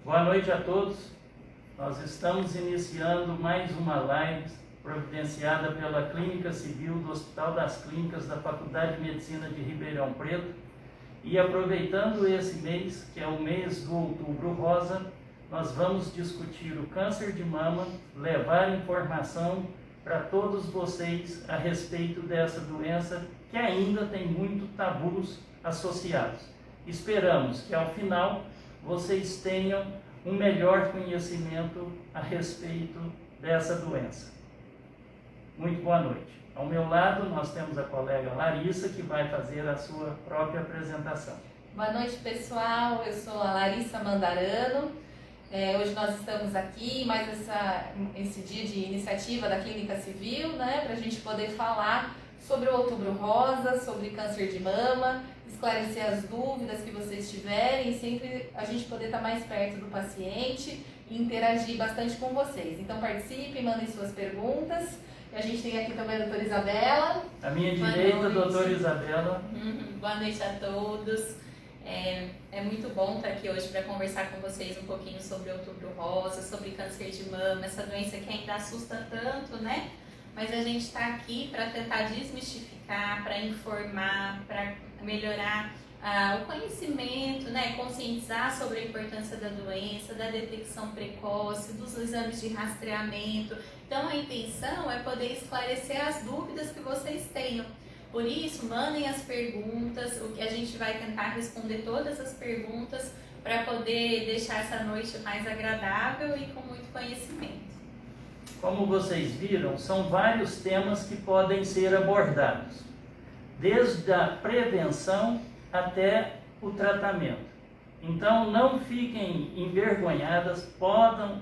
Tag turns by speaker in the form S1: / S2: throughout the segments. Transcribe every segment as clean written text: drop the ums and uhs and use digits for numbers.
S1: Boa noite a todos. Nós estamos iniciando mais uma live providenciada pela Clínica Civil do Hospital das Clínicas da Faculdade de Medicina de Ribeirão Preto. E aproveitando esse mês, que é o mês do Outubro Rosa, nós vamos discutir o câncer de mama, levar informação para todos vocês a respeito dessa doença que ainda tem muito tabus associados. Esperamos que ao final vocês tenham um melhor conhecimento a respeito dessa doença. Muito boa noite. Ao meu lado nós temos a colega Larissa, que vai fazer a sua própria apresentação.
S2: Boa noite, pessoal. Eu sou a Larissa Mandarano. Hoje nós estamos aqui, mais esse dia de iniciativa da Clínica Civil, né, para a gente poder falar sobre o Outubro Rosa, sobre câncer de mama, esclarecer as dúvidas que vocês tiverem e sempre a gente poder estar mais perto do paciente e interagir bastante com vocês. Então participem, mandem suas perguntas. A gente tem aqui também a doutora Isabela.
S1: À minha direita, doutora Isabela.
S3: Boa noite a todos. É muito bom estar aqui hoje para conversar com vocês um pouquinho sobre o Outubro Rosa, sobre câncer de mama, essa doença que ainda assusta tanto, né? Mas a gente está aqui para tentar desmistificar, para informar, para melhorar o conhecimento, né? Conscientizar sobre a importância da doença, da detecção precoce, dos exames de rastreamento. Então a intenção é poder esclarecer as dúvidas que vocês tenham. Por isso, mandem as perguntas, o que a gente vai tentar responder todas as perguntas para poder deixar essa noite mais agradável e com muito conhecimento.
S1: Como vocês viram, são vários temas que podem ser abordados, desde a prevenção até o tratamento. Então, não fiquem envergonhadas,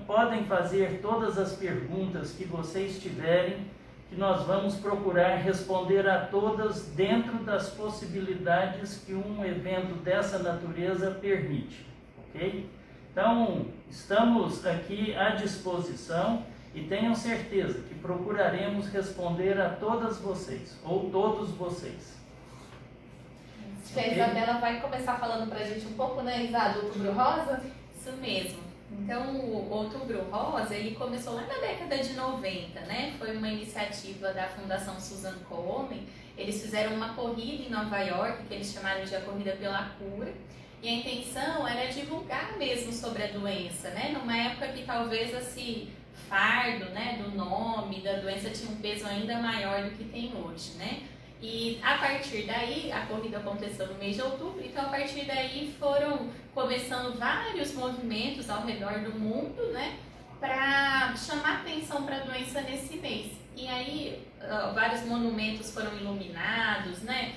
S1: podem fazer todas as perguntas que vocês tiverem, que nós vamos procurar responder a todas dentro das possibilidades que um evento dessa natureza permite, ok? Então, estamos aqui à disposição e tenham certeza que procuraremos responder a todas vocês, ou todos vocês.
S2: Acho que a Isabela vai começar falando pra gente um pouco, né, Isa, do Outubro Rosa?
S3: Isso mesmo. Então, o Outubro Rosa, ele começou lá na década de 90, né? Foi uma iniciativa da Fundação Susan Komen. Eles fizeram uma corrida em Nova York, que eles chamaram de a Corrida pela Cura. E a intenção era divulgar mesmo sobre a doença, né? Numa época que talvez esse fardo, né, do nome da doença tinha um peso ainda maior do que tem hoje, né? E a partir daí, a corrida aconteceu no mês de outubro, então a partir daí foram começando vários movimentos ao redor do mundo, né, para chamar atenção para a doença nesse mês. E aí vários monumentos foram iluminados, né,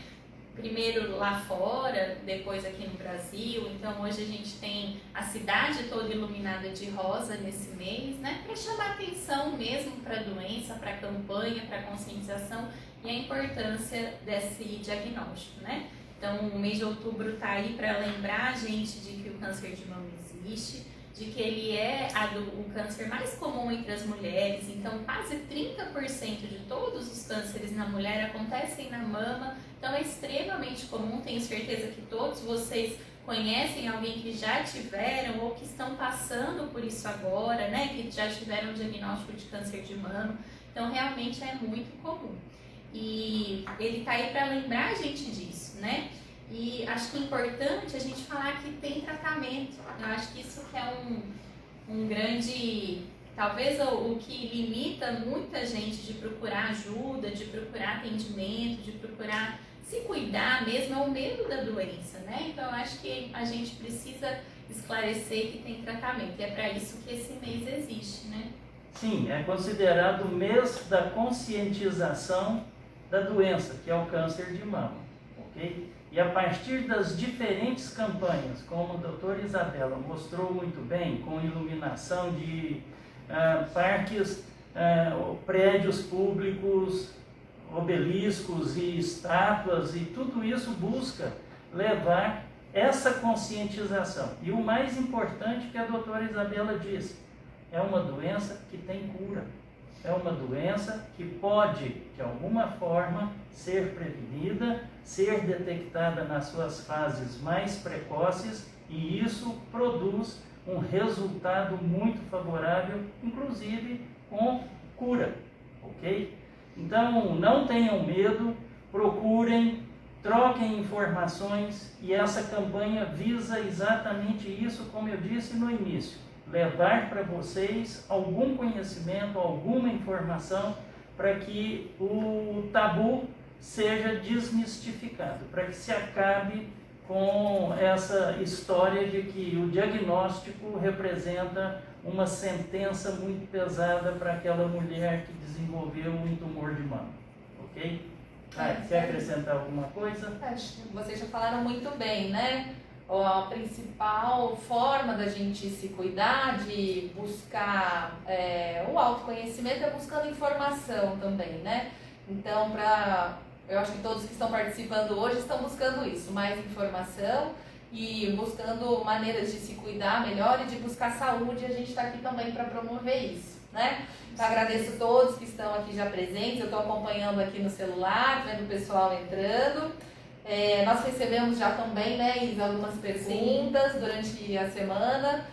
S3: primeiro lá fora, depois aqui no Brasil. Então hoje a gente tem a cidade toda iluminada de rosa nesse mês, né, para chamar atenção mesmo para a doença, para a campanha, para a conscientização e a importância desse diagnóstico, né? Então, o mês de outubro está aí para lembrar a gente de que o câncer de mama existe, de que ele é o câncer mais comum entre as mulheres. Então, quase 30% de todos os cânceres na mulher acontecem na mama. Então, é extremamente comum. Tenho certeza que todos vocês conhecem alguém que já tiveram ou que estão passando por isso agora, né? Que já tiveram um diagnóstico de câncer de mama. Então, realmente é muito comum. E ele está aí para lembrar a gente disso, né? E acho que é importante a gente falar que tem tratamento. Eu acho que isso que é um grande, talvez o que limita muita gente de procurar ajuda, de procurar atendimento, de procurar se cuidar mesmo, é o medo da doença, né? Então eu acho que a gente precisa esclarecer que tem tratamento. E é para isso que esse mês existe, né?
S1: Sim, é considerado o mês da conscientização da doença, que é o câncer de mama, ok? E a partir das diferentes campanhas, como a doutora Isabela mostrou muito bem, com iluminação de parques, prédios públicos, obeliscos e estátuas, e tudo isso busca levar essa conscientização. E o mais importante que a doutora Isabela disse, é uma doença que tem cura. É uma doença que pode, de alguma forma, ser prevenida, ser detectada nas suas fases mais precoces, e isso produz um resultado muito favorável, inclusive com cura, ok? Então, não tenham medo, procurem, troquem informações, e essa campanha visa exatamente isso, como eu disse no início, levar para vocês algum conhecimento, alguma informação, para que o tabu seja desmistificado, para que se acabe com essa história de que o diagnóstico representa uma sentença muito pesada para aquela mulher que desenvolveu um tumor de mama, ok? Quer acrescentar alguma coisa?
S2: Acho que vocês já falaram muito bem, né? A principal forma da gente se cuidar, de buscar o autoconhecimento, é buscando informação também, né? Então, eu acho que todos que estão participando hoje estão buscando isso, mais informação e buscando maneiras de se cuidar melhor e de buscar saúde. A gente está aqui também para promover isso, né? Então, agradeço a todos que estão aqui já presentes. Eu estou acompanhando aqui no celular, vendo o pessoal entrando. Nós recebemos já também, né, Isa, algumas perguntas durante a semana,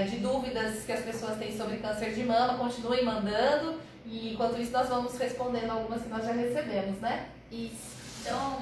S2: de dúvidas que as pessoas têm sobre câncer de mama. Continuem mandando, e enquanto isso nós vamos respondendo algumas que nós já recebemos, né?
S3: Isso. Então,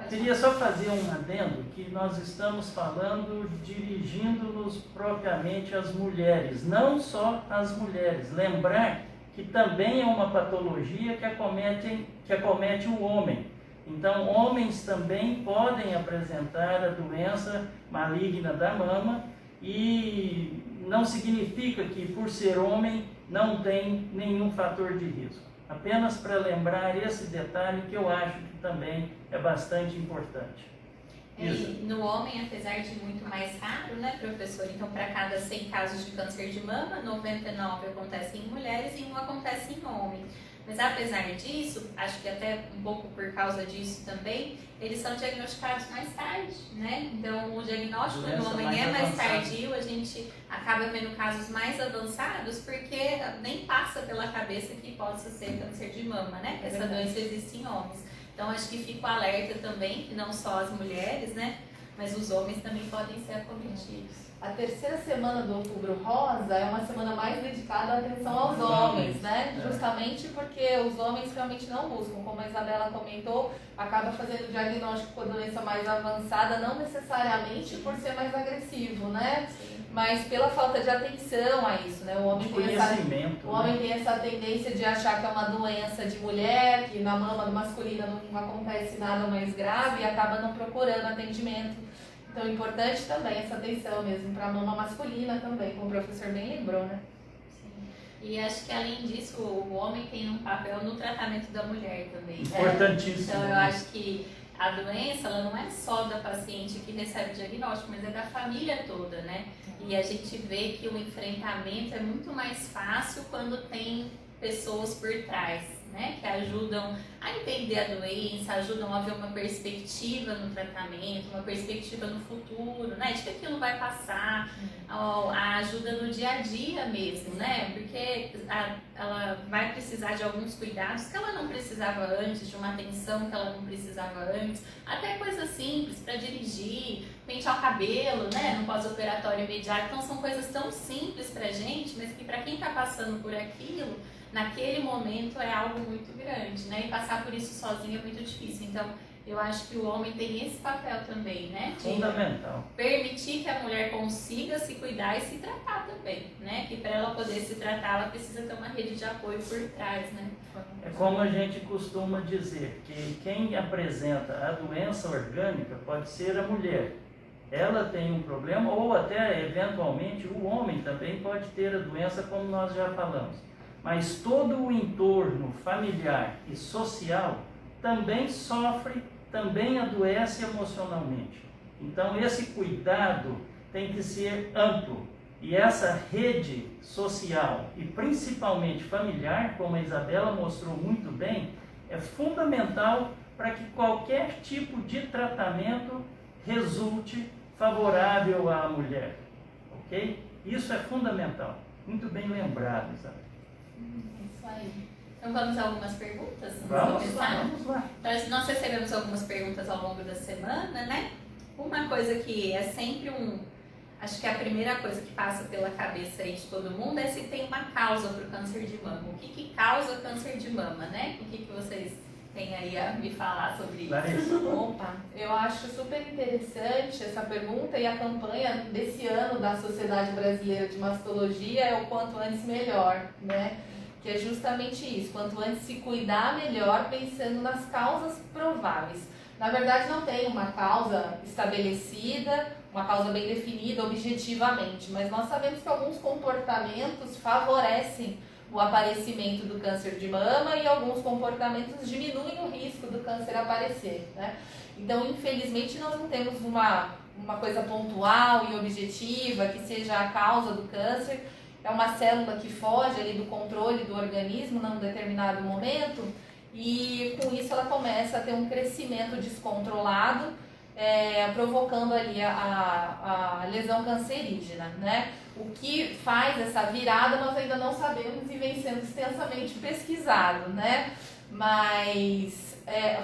S1: Queria só fazer um adendo, que nós estamos falando, dirigindo-nos propriamente às mulheres, não só às mulheres. Lembrar que também é uma patologia que acomete o homem. Então, homens também podem apresentar a doença maligna da mama, e não significa que por ser homem não tem nenhum fator de risco. Apenas para lembrar esse detalhe, que eu acho que também é bastante importante.
S3: No homem, apesar de muito mais raro, né, professor? Então, para cada 100 casos de câncer de mama, 99 acontecem em mulheres e 1 acontece em homem. Mas apesar disso, acho que até um pouco por causa disso também, eles são diagnosticados mais tarde, né? Então, o diagnóstico no homem é mais tardio, a gente acaba vendo casos mais avançados, porque nem passa pela cabeça que possa ser câncer de mama, né? Essa doença existe em homens. Então, acho que fica o alerta também, que não só as mulheres, né? Mas os homens também podem ser acometidos.
S2: A terceira semana do Outubro Rosa é uma semana mais dedicada à atenção aos homens, né? Justamente porque os homens realmente não buscam, como a Isabela comentou, acaba fazendo o diagnóstico com a doença mais avançada, não necessariamente por ser mais agressivo, né? Mas pela falta de atenção a isso, né? O homem tem essa tendência de achar que é uma doença de mulher, que na mama masculina não acontece nada mais grave, e acaba não procurando atendimento. Então, é importante também essa atenção mesmo para a mama masculina também, como o professor bem lembrou, né?
S3: Sim. E acho que, além disso, o homem tem um papel no tratamento da mulher também.
S1: Importantíssimo.
S3: Então, eu acho que a doença, ela não é só da paciente que recebe o diagnóstico, mas é da família toda, né? E a gente vê que o enfrentamento é muito mais fácil quando tem pessoas por trás, né, que ajudam a entender a doença, ajudam a ver uma perspectiva no tratamento, uma perspectiva no futuro, né, de que aquilo vai passar, a ajuda no dia a dia mesmo, né, porque ela vai precisar de alguns cuidados que ela não precisava antes, de uma atenção que ela não precisava antes, até coisas simples para dirigir, pentear o cabelo, né, no pós-operatório imediato. Então são coisas tão simples pra gente, mas que para quem está passando por aquilo, naquele momento é algo muito grande, né? E passar por isso sozinho é muito difícil. Então, eu acho que o homem tem esse papel também, né? De
S1: fundamental.
S3: Permitir que a mulher consiga se cuidar e se tratar também, né? Que para ela poder se tratar, ela precisa ter uma rede de apoio por trás, né?
S1: É como a gente costuma dizer, que quem apresenta a doença orgânica pode ser a mulher. Ela tem um problema, ou até, eventualmente, o homem também pode ter a doença, como nós já falamos. Mas todo o entorno familiar e social também sofre, também adoece emocionalmente. Então, esse cuidado tem que ser amplo. E essa rede social, e principalmente familiar, como a Isabela mostrou muito bem, é fundamental para que qualquer tipo de tratamento resulte favorável à mulher. Ok? Isso é fundamental. Muito bem lembrado, Isabela.
S3: Isso aí. Então vamos a algumas perguntas?
S1: Vamos lá.
S3: Então, nós recebemos algumas perguntas ao longo da semana, né? Uma coisa que é sempre acho que a primeira coisa que passa pela cabeça aí de todo mundo é se tem uma causa para o câncer de mama. O que causa câncer de mama, né? O que vocês têm aí a me falar sobre isso?
S1: Larissa.
S2: Opa, eu acho super interessante essa pergunta, e a campanha desse ano da Sociedade Brasileira de Mastologia é o quanto antes melhor, né? Que é justamente isso, quanto antes se cuidar melhor, pensando nas causas prováveis. Na verdade, não tem uma causa estabelecida, uma causa bem definida objetivamente, mas nós sabemos que alguns comportamentos favorecem o aparecimento do câncer de mama e alguns comportamentos diminuem o risco do câncer aparecer, né? Então, infelizmente, nós não temos uma coisa pontual e objetiva que seja a causa do câncer. É uma célula que foge ali do controle do organismo num determinado momento, e com isso ela começa a ter um crescimento descontrolado, provocando ali a lesão cancerígena, né? O que faz essa virada nós ainda não sabemos e vem sendo extensamente pesquisado, né? Mas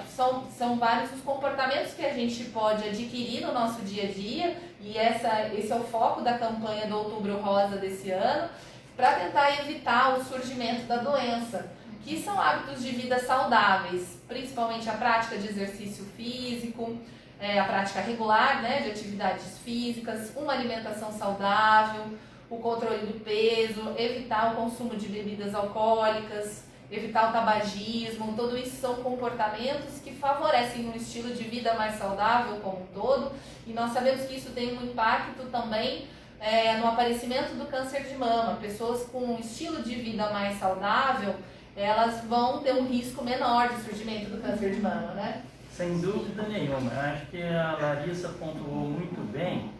S2: são vários os comportamentos que a gente pode adquirir no nosso dia a dia, e esse é o foco da campanha do Outubro Rosa desse ano, para tentar evitar o surgimento da doença, que são hábitos de vida saudáveis, principalmente a prática de exercício físico, a prática regular, né, de atividades físicas, uma alimentação saudável, o controle do peso, evitar o consumo de bebidas alcoólicas, evitar o tabagismo. Tudo isso são comportamentos que favorecem um estilo de vida mais saudável como um todo, e nós sabemos que isso tem um impacto também no aparecimento do câncer de mama. Pessoas com um estilo de vida mais saudável, elas vão ter um risco menor de surgimento do câncer de mama, né?
S1: Sem dúvida nenhuma. Acho que a Larissa pontuou muito bem.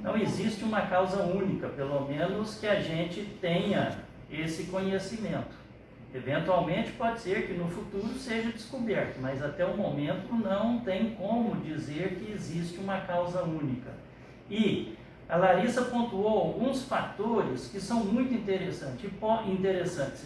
S1: Não existe uma causa única, pelo menos que a gente tenha esse conhecimento. Eventualmente pode ser que no futuro seja descoberto, mas até o momento não tem como dizer que existe uma causa única. E a Larissa pontuou alguns fatores que são muito interessantes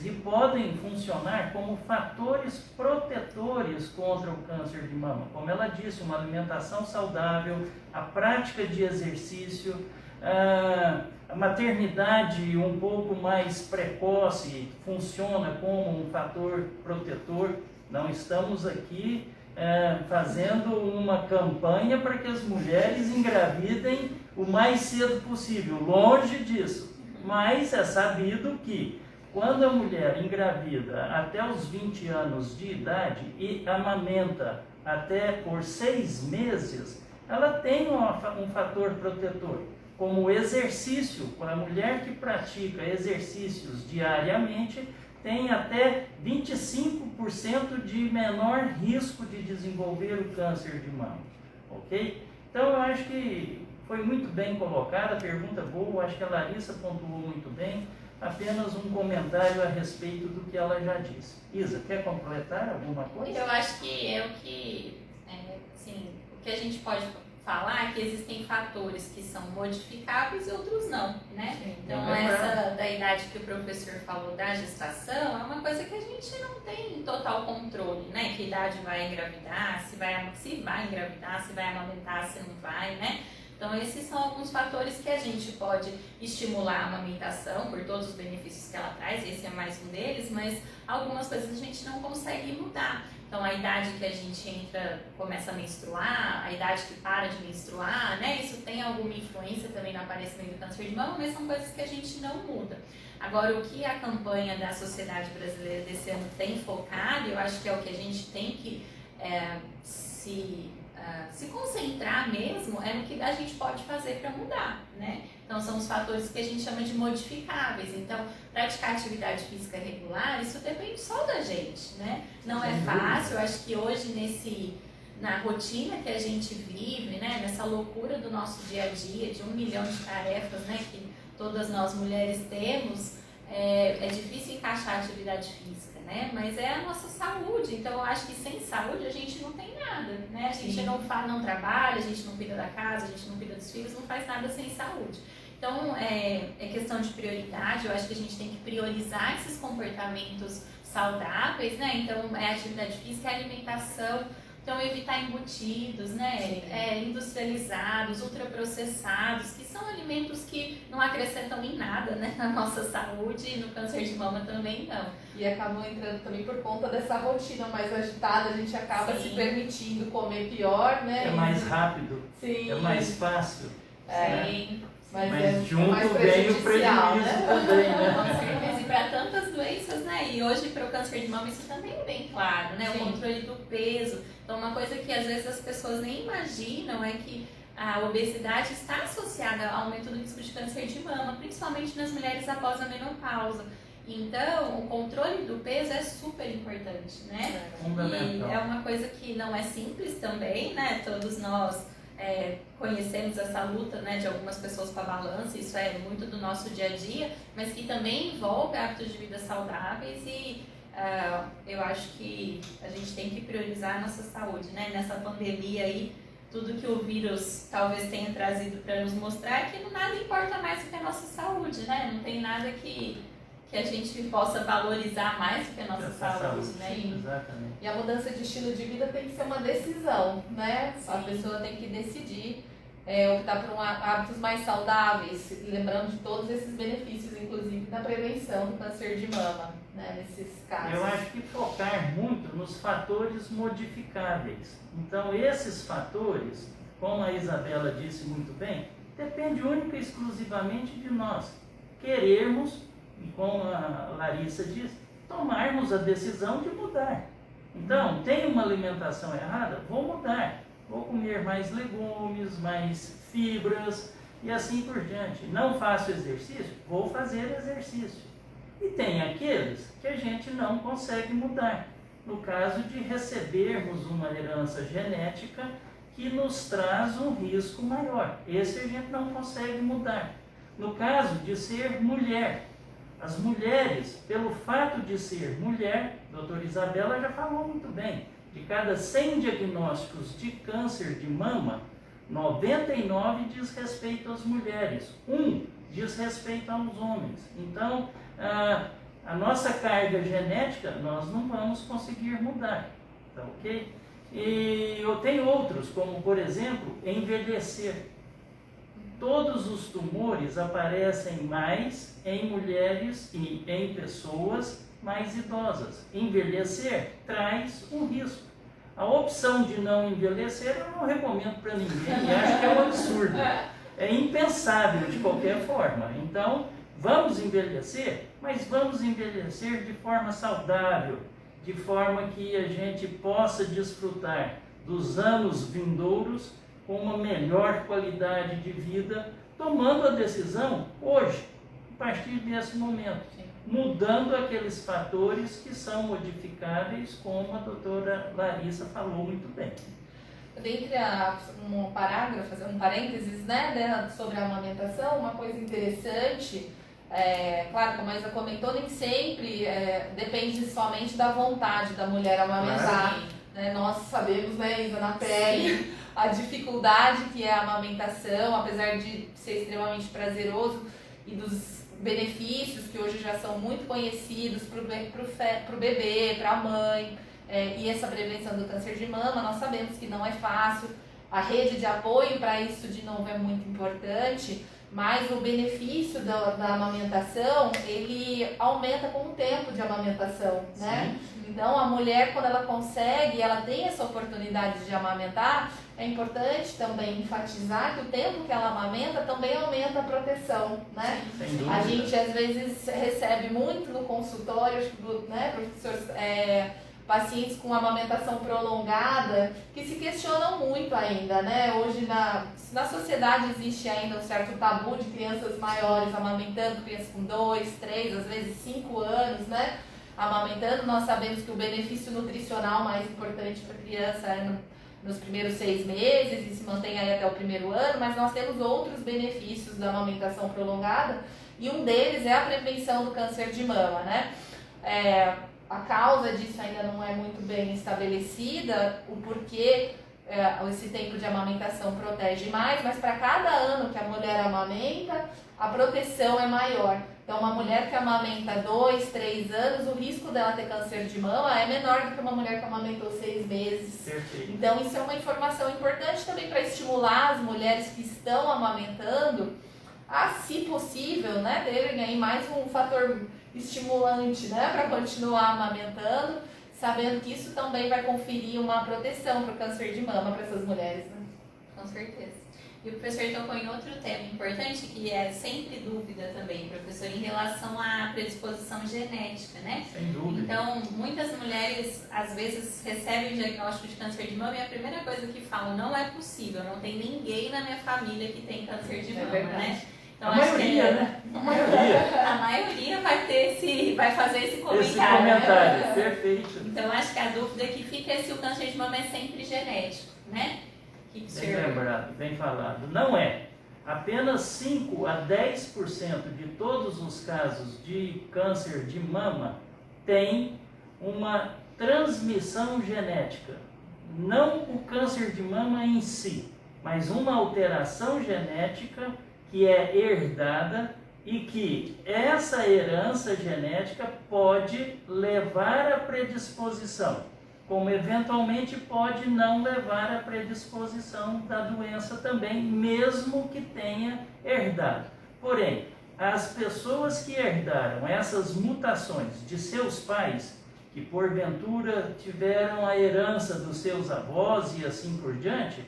S1: e podem funcionar como fatores protetores contra o câncer de mama. Como ela disse, uma alimentação saudável, a prática de exercício, a maternidade um pouco mais precoce funciona como um fator protetor. Não estamos aqui fazendo uma campanha para que as mulheres engravidem o mais cedo possível, longe disso. Mas é sabido que quando a mulher engravida até os 20 anos de idade e amamenta até por 6 meses, ela tem um fator protetor, como o exercício. A mulher que pratica exercícios diariamente tem até 25% de menor risco de desenvolver o câncer de mama, ok? Então eu acho que foi muito bem colocada, pergunta boa, acho que a Larissa pontuou muito bem. Apenas um comentário a respeito do que ela já disse. Isa, quer completar alguma coisa?
S3: Eu acho que o que a gente pode falar é que existem fatores que são modificáveis e outros não, né?
S2: Sim,
S3: então essa da idade que o professor falou da gestação é uma coisa que a gente não tem total controle, né? Que idade vai engravidar, se vai engravidar, se vai amamentar, se não vai, né? Então esses são alguns fatores que a gente pode estimular a amamentação por todos os benefícios que ela traz, esse é mais um deles, mas algumas coisas a gente não consegue mudar. Então a idade que a gente começa a menstruar, a idade que para de menstruar, né? Isso tem alguma influência também no aparecimento do câncer de mama, mas são coisas que a gente não muda. Agora, o que a campanha da Sociedade Brasileira desse ano tem focado, eu acho que é o que a gente tem que se concentrar mesmo, é no que a gente pode fazer para mudar, né? Então são os fatores que a gente chama de modificáveis. Então, praticar atividade física regular, isso depende só da gente, né? Não é fácil, eu acho que hoje na rotina que a gente vive, né? Nessa loucura do nosso dia a dia, de 1 milhão de tarefas, né? Que todas nós mulheres temos, é difícil encaixar a atividade física, né? Mas é a nossa saúde, então eu acho que sem saúde a gente não tem nada, né? A gente não trabalha, a gente não cuida da casa, a gente não cuida dos filhos, não faz nada sem saúde. Então é questão de prioridade, eu acho que a gente tem que priorizar esses comportamentos saudáveis, né? Então é atividade física, é alimentação. Então, evitar embutidos, né? Industrializados, ultraprocessados, que são alimentos que não acrescentam em nada, né, na nossa saúde, e no câncer de mama também não.
S2: E acabam entrando também por conta dessa rotina mais agitada, a gente acaba se permitindo comer pior, né?
S1: É mais rápido,
S2: Sim.
S1: é mais fácil.
S3: Sim.
S1: Mas junto
S2: mais
S1: vem o prejuízo,
S2: né?
S1: também, né?
S3: Com certeza, e para tantas doenças, né? E hoje para o câncer de mama isso também é bem claro, né?
S2: Sim.
S3: O controle do peso. Então, uma coisa que às vezes as pessoas nem imaginam é que a obesidade está associada ao aumento do risco de câncer de mama, principalmente nas mulheres após a menopausa. Então, o controle do peso é super importante, né?
S1: Fundamental.
S3: E é uma coisa que não é simples também, né? Todos nós conhecemos essa luta, né, de algumas pessoas com a balança, isso é muito do nosso dia a dia, mas que também envolve hábitos de vida saudáveis e eu acho que a gente tem que priorizar a nossa saúde, né? Nessa pandemia aí, tudo que o vírus talvez tenha trazido para nos mostrar é que nada importa mais do que a nossa saúde, né? Não tem nada que a gente possa valorizar mais do que a nossa saúde, né?
S1: Exatamente.
S2: E a mudança de estilo de vida tem que ser uma decisão, né? Sim. A pessoa tem que decidir optar por hábitos mais saudáveis, lembrando de todos esses benefícios, inclusive da prevenção do câncer de mama, né? Nesses casos.
S1: Eu acho que focar muito nos fatores modificáveis. Então, esses fatores, como a Isabela disse muito bem, depende única e exclusivamente de nós querermos, e como a Larissa disse, tomarmos a decisão de mudar. Então, tem uma alimentação errada? Vou mudar. Vou comer mais legumes, mais fibras e assim por diante. Não faço exercício? Vou fazer exercício. E tem aqueles que a gente não consegue mudar. No caso de recebermos uma herança genética que nos traz um risco maior. Esse a gente não consegue mudar. No caso de ser mulher, as mulheres, pelo fato de ser mulher, a doutora Isabela já falou muito bem, de cada 100 diagnósticos de câncer de mama, 99 diz respeito às mulheres, 1 diz respeito aos homens. Então, a nossa carga genética, nós não vamos conseguir mudar, tá ok? E eu tenho outros, como por exemplo, envelhecer. Todos os tumores aparecem mais em mulheres e em pessoas mais idosas. Envelhecer traz um risco. A opção de não envelhecer eu não recomendo para ninguém, e acho que é um absurdo. É impensável de qualquer forma. Então, vamos envelhecer, mas vamos envelhecer de forma saudável, de forma que a gente possa desfrutar dos anos vindouros com uma melhor qualidade de vida, tomando a decisão hoje, a partir desse momento, mudando aqueles fatores que são modificáveis, como a doutora Larissa falou muito bem.
S2: Dentre um parágrafo, fazer um parênteses, né, sobre a amamentação, uma coisa interessante, claro, como a Isa comentou, nem sempre depende somente da vontade da mulher amamentar. Né? Nós sabemos, né, Isa, na pele, a dificuldade que é a amamentação, apesar de ser extremamente prazeroso e dos benefícios que hoje já são muito conhecidos para o bebê, para a mãe, e essa prevenção do câncer de mama, nós sabemos que não é fácil. A rede de apoio para isso, de novo, é muito importante, mas o benefício da amamentação, ele aumenta com o tempo de amamentação, né? Então, a mulher, quando ela consegue, ela tem essa oportunidade de amamentar, é importante também enfatizar que o tempo que ela amamenta também aumenta a proteção, né? A gente, às vezes, recebe muito no consultório, né, professores, pacientes com amamentação prolongada, que se questionam muito ainda, né? Hoje na sociedade existe ainda um certo tabu de crianças maiores amamentando, crianças com 2, 3, às vezes 5 anos, né? Amamentando. Nós sabemos que o benefício nutricional mais importante para a criança é nos primeiros 6 meses e se mantém aí até o primeiro ano, mas nós temos outros benefícios da amamentação prolongada e um deles é a prevenção do câncer de mama, né? A causa disso ainda não é muito bem estabelecida, o porquê esse tempo de amamentação protege mais, mas para cada ano que a mulher amamenta, a proteção é maior. Então, uma mulher que amamenta 2, 3 anos, o risco dela ter câncer de mama é menor do que uma mulher que amamentou 6 meses.
S1: Perfeito.
S2: Então, isso é uma informação importante também para estimular as mulheres que estão amamentando a, se possível, né, terem aí mais um fator estimulante, né, para continuar amamentando, sabendo que isso também vai conferir uma proteção para o câncer de mama para essas mulheres, né?
S3: Com certeza. E o professor tocou em outro tema importante, que é sempre dúvida também, professor, em relação à predisposição genética, né?
S1: Sem dúvida.
S3: Então, muitas mulheres, às vezes, recebem o diagnóstico de câncer de mama e a primeira coisa que falam, não é possível, não tem ninguém na minha família que tem câncer de mama, né? Então,
S1: a maioria, né? A maioria.
S3: A maioria vai fazer esse comentário.
S1: Esse comentário, perfeito.
S3: Então, acho que a dúvida que fica é se o câncer de mama é sempre genético, né?
S1: Bem lembrado, bem falado. Não é. Apenas 5 a 10% de todos os casos de câncer de mama tem uma transmissão genética. Não o câncer de mama em si, mas uma alteração genética que é herdada e que essa herança genética pode levar à predisposição, como eventualmente pode não levar à predisposição da doença também, mesmo que tenha herdado. Porém, as pessoas que herdaram essas mutações de seus pais, que porventura tiveram a herança dos seus avós e assim por diante,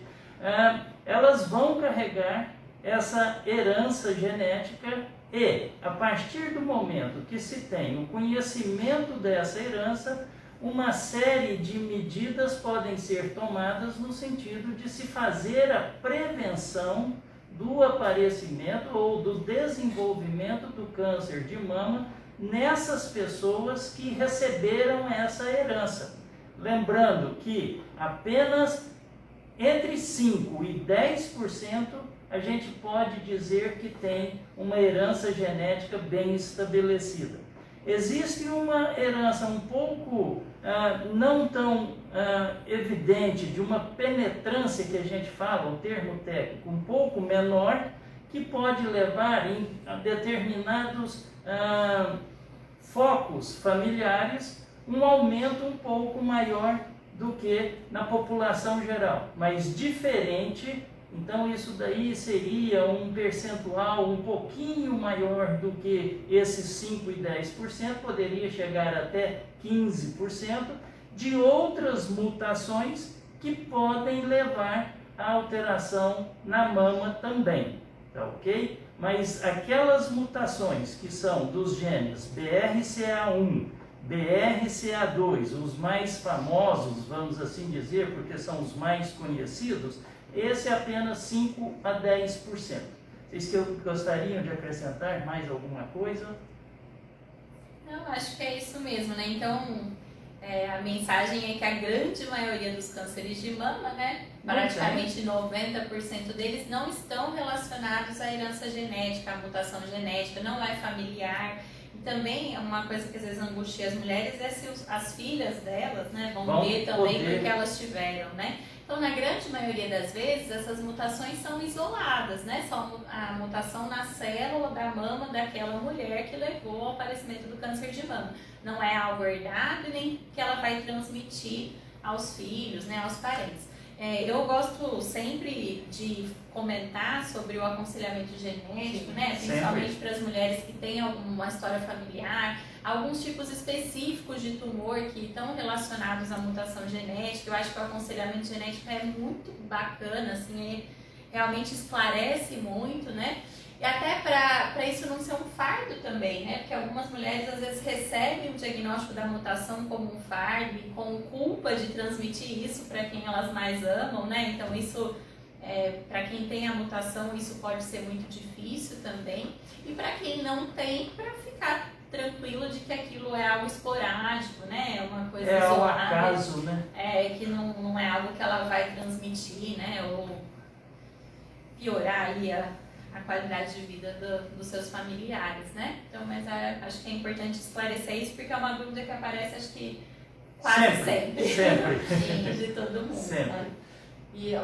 S1: elas vão carregar essa herança genética e, a partir do momento que se tem o conhecimento dessa herança, uma série de medidas podem ser tomadas no sentido de se fazer a prevenção do aparecimento ou do desenvolvimento do câncer de mama nessas pessoas que receberam essa herança. Lembrando que apenas entre 5% e 10% a gente pode dizer que tem uma herança genética bem estabelecida. Existe uma herança um pouco não tão evidente, de uma penetrância que a gente fala, o termo técnico, um pouco menor, que pode levar a determinados focos familiares um aumento um pouco maior do que na população geral, mas diferente. Então isso daí seria um percentual um pouquinho maior do que esses 5% e 10%, poderia chegar até 15%, de outras mutações que podem levar à alteração na mama também, tá ok? Mas aquelas mutações que são dos genes BRCA1, BRCA2, os mais famosos, vamos assim dizer, porque são os mais conhecidos, esse é apenas 5% a 10%. Vocês que gostariam de acrescentar mais alguma coisa?
S3: Não, acho que é isso mesmo, né? Então, a mensagem é que a grande maioria dos cânceres de mama, né? Praticamente 90% deles não estão relacionados à herança genética, à mutação genética, não é familiar. E também, uma coisa que às vezes angustia as mulheres é se as filhas delas, né, vão ter também porque elas tiveram, né? Então, na grande maioria das vezes, essas mutações são isoladas, né? Só a mutação na célula da mama daquela mulher que levou ao aparecimento do câncer de mama. Não é algo herdado nem que ela vai transmitir aos filhos, né, aos parentes. Eu gosto sempre de comentar sobre o aconselhamento genético, né? Principalmente para as mulheres que têm alguma história familiar, alguns tipos específicos de tumor que estão relacionados à mutação genética. Eu acho que o aconselhamento genético é muito bacana, assim, realmente esclarece muito, né? E até para isso não ser um fardo também, né? Porque algumas mulheres às vezes recebem o diagnóstico da mutação como um fardo e com culpa de transmitir isso para quem elas mais amam, né? Então isso, para quem tem a mutação, isso pode ser muito difícil também. E para quem não tem, para ficar tranquilo de que aquilo é algo esporádico, né? É uma coisa
S1: isolada. É
S3: ao
S1: acaso, né?
S3: Que não é algo que ela vai transmitir, né? Ou piorar aí a qualidade de vida dos seus familiares, né? Então, mas acho que é importante esclarecer isso, porque é uma dúvida que aparece, acho que quase sempre.
S1: Sempre.
S3: Sim, de todo mundo.
S1: Sempre.
S3: Né?
S2: E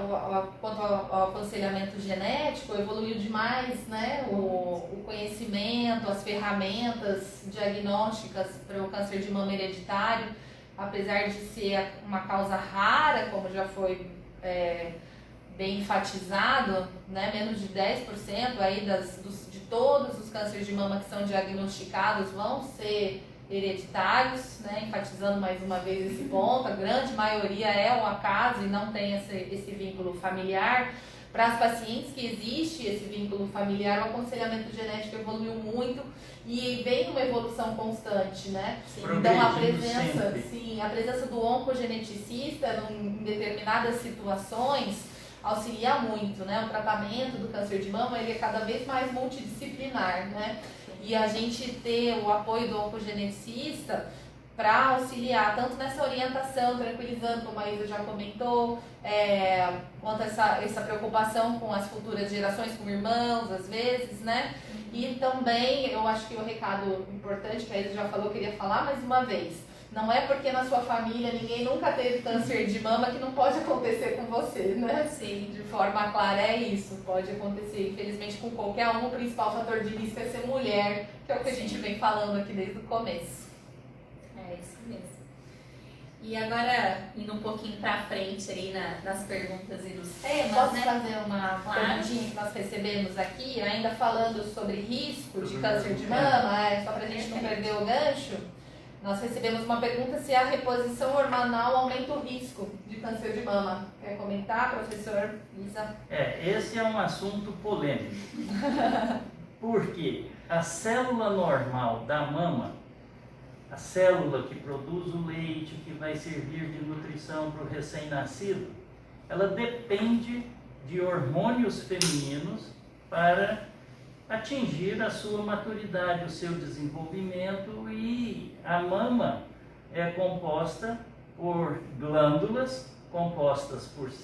S2: quanto ao aconselhamento genético, evoluiu demais, né, o conhecimento, as ferramentas diagnósticas para o câncer de mama hereditário, apesar de ser uma causa rara, como já foi bem enfatizado, né, menos de 10% aí de todos os cânceres de mama que são diagnosticados vão ser hereditários, né, enfatizando mais uma vez esse ponto. A grande maioria é um acaso e não tem esse vínculo familiar. Para as pacientes que existe esse vínculo familiar, o aconselhamento genético evoluiu muito e vem uma evolução constante, né? Então a presença do oncogeneticista em determinadas situações auxilia muito, né? O tratamento do câncer de mama ele é cada vez mais multidisciplinar, né? E a gente ter o apoio do oncogeneticista para auxiliar tanto nessa orientação, tranquilizando, como a Isa já comentou, quanto essa preocupação com as futuras gerações, com irmãos, às vezes, né? E também, eu acho que o recado importante que a Isa já falou, eu queria falar mais uma vez. Não é porque na sua família ninguém nunca teve câncer de mama que não pode acontecer com você, né? Sim, de forma clara é isso. Pode acontecer, infelizmente, com qualquer um. O principal fator de risco é ser mulher, que é o que a gente vem falando aqui desde o começo.
S3: É isso mesmo. E agora, indo um pouquinho pra frente aí nas perguntas e dos temas,
S2: Posso
S3: né?
S2: fazer uma perguntinha que nós recebemos aqui, ainda falando sobre risco de câncer de mama, só pra gente não perder o gancho. Nós recebemos uma pergunta se a reposição hormonal aumenta o risco de câncer de mama. Quer comentar, professor Isa?
S1: Esse é um assunto polêmico. Porque a célula normal da mama, a célula que produz o leite, que vai servir de nutrição para o recém-nascido, ela depende de hormônios femininos para atingir a sua maturidade, o seu desenvolvimento, e a mama é composta por glândulas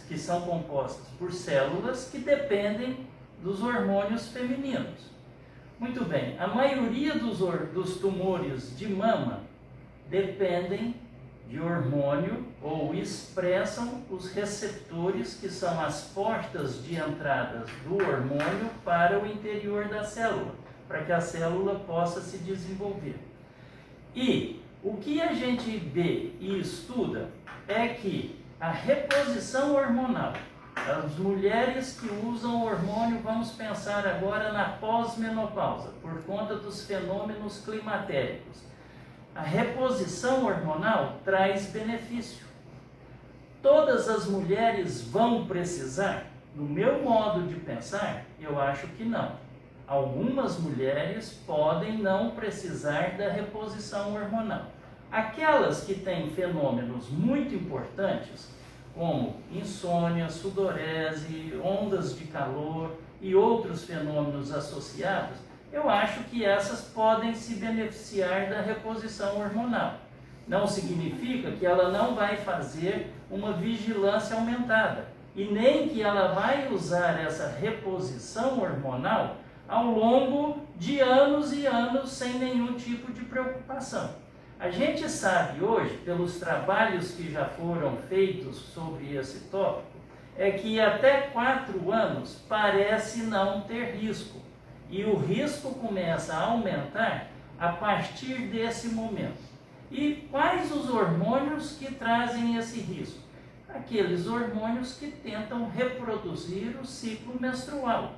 S1: que são compostas por células que dependem dos hormônios femininos. Muito bem, a maioria dos tumores de mama dependem de hormônio ou expressam os receptores que são as portas de entrada do hormônio para o interior da célula, para que a célula possa se desenvolver. E o que a gente vê e estuda é que a reposição hormonal, as mulheres que usam hormônio, vamos pensar agora na pós-menopausa, por conta dos fenômenos climatéricos. A reposição hormonal traz benefício. Todas as mulheres vão precisar? No meu modo de pensar, eu acho que não. Algumas mulheres podem não precisar da reposição hormonal. Aquelas que têm fenômenos muito importantes, como insônia, sudorese, ondas de calor e outros fenômenos associados, eu acho que essas podem se beneficiar da reposição hormonal. Não significa que ela não vai fazer uma vigilância aumentada e nem que ela vai usar essa reposição hormonal ao longo de anos e anos sem nenhum tipo de preocupação. A gente sabe hoje, pelos trabalhos que já foram feitos sobre esse tópico, é que até 4 anos parece não ter risco. E o risco começa a aumentar a partir desse momento. E quais os hormônios que trazem esse risco? Aqueles hormônios que tentam reproduzir o ciclo menstrual.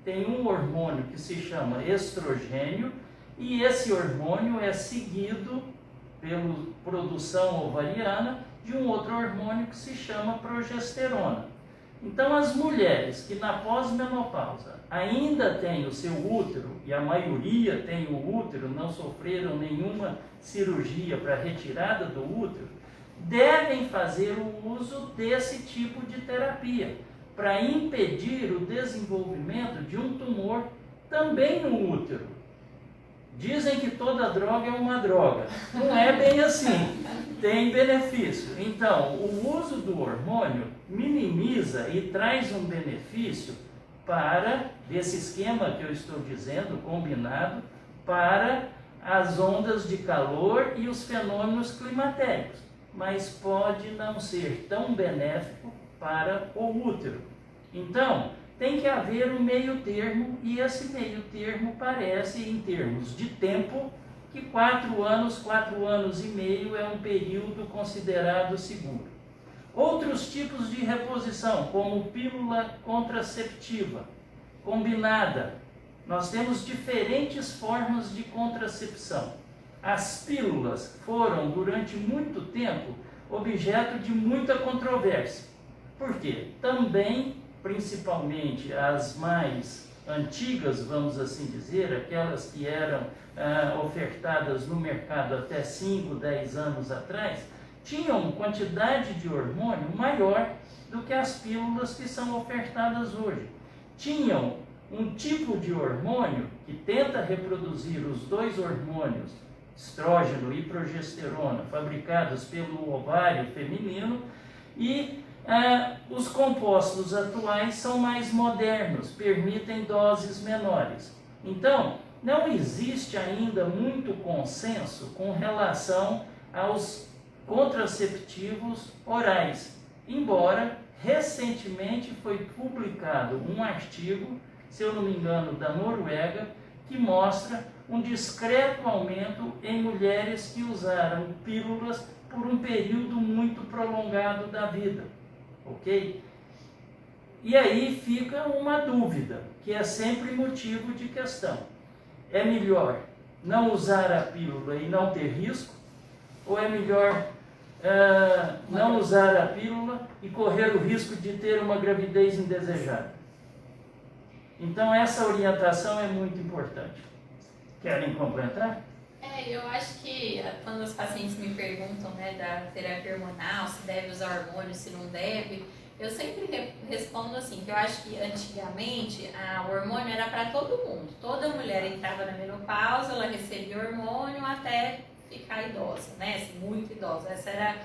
S1: Tem um hormônio que se chama estrogênio e esse hormônio é seguido pela produção ovariana de um outro hormônio que se chama progesterona. Então, as mulheres que na pós-menopausa ainda têm o seu útero, e a maioria tem o útero, não sofreram nenhuma cirurgia para retirada do útero, devem fazer o uso desse tipo de terapia para impedir o desenvolvimento de um tumor também no útero. Dizem que toda droga é uma droga. Não é bem assim. Tem benefício. Então, o uso do hormônio minimiza e traz um benefício para, desse esquema que eu estou dizendo, combinado, para as ondas de calor e os fenômenos climatéricos. Mas pode não ser tão benéfico para o útero. Então, tem que haver um meio termo, e esse meio termo parece, em termos de tempo, que 4 anos, 4 anos e meio é um período considerado seguro. Outros tipos de reposição, como pílula contraceptiva combinada. Nós temos diferentes formas de contracepção. As pílulas foram, durante muito tempo, objeto de muita controvérsia. Por quê? Também, principalmente as mais antigas, vamos assim dizer, aquelas que eram ofertadas no mercado até 5, 10 anos atrás, tinham quantidade de hormônio maior do que as pílulas que são ofertadas hoje. Tinham um tipo de hormônio que tenta reproduzir os dois hormônios, estrógeno e progesterona, fabricados pelo ovário feminino, e os compostos atuais são mais modernos, permitem doses menores. Então, não existe ainda muito consenso com relação aos contraceptivos orais, embora recentemente foi publicado um artigo, se eu não me engano, da Noruega, que mostra um discreto aumento em mulheres que usaram pílulas por um período muito prolongado da vida, ok? E aí fica uma dúvida, que é sempre motivo de questão. É melhor não usar a pílula e não ter risco? Ou é melhor não usar a pílula e correr o risco de ter uma gravidez indesejada? Então essa orientação é muito importante. Querem completar?
S3: Eu acho que quando os pacientes me perguntam, né, da terapia hormonal, se deve usar hormônio, se não deve, eu sempre respondo assim, que eu acho que antigamente o hormônio era para todo mundo. Toda mulher entrava na menopausa, ela recebia hormônio até ficar idosa, né, assim, muito idosa. Essa era,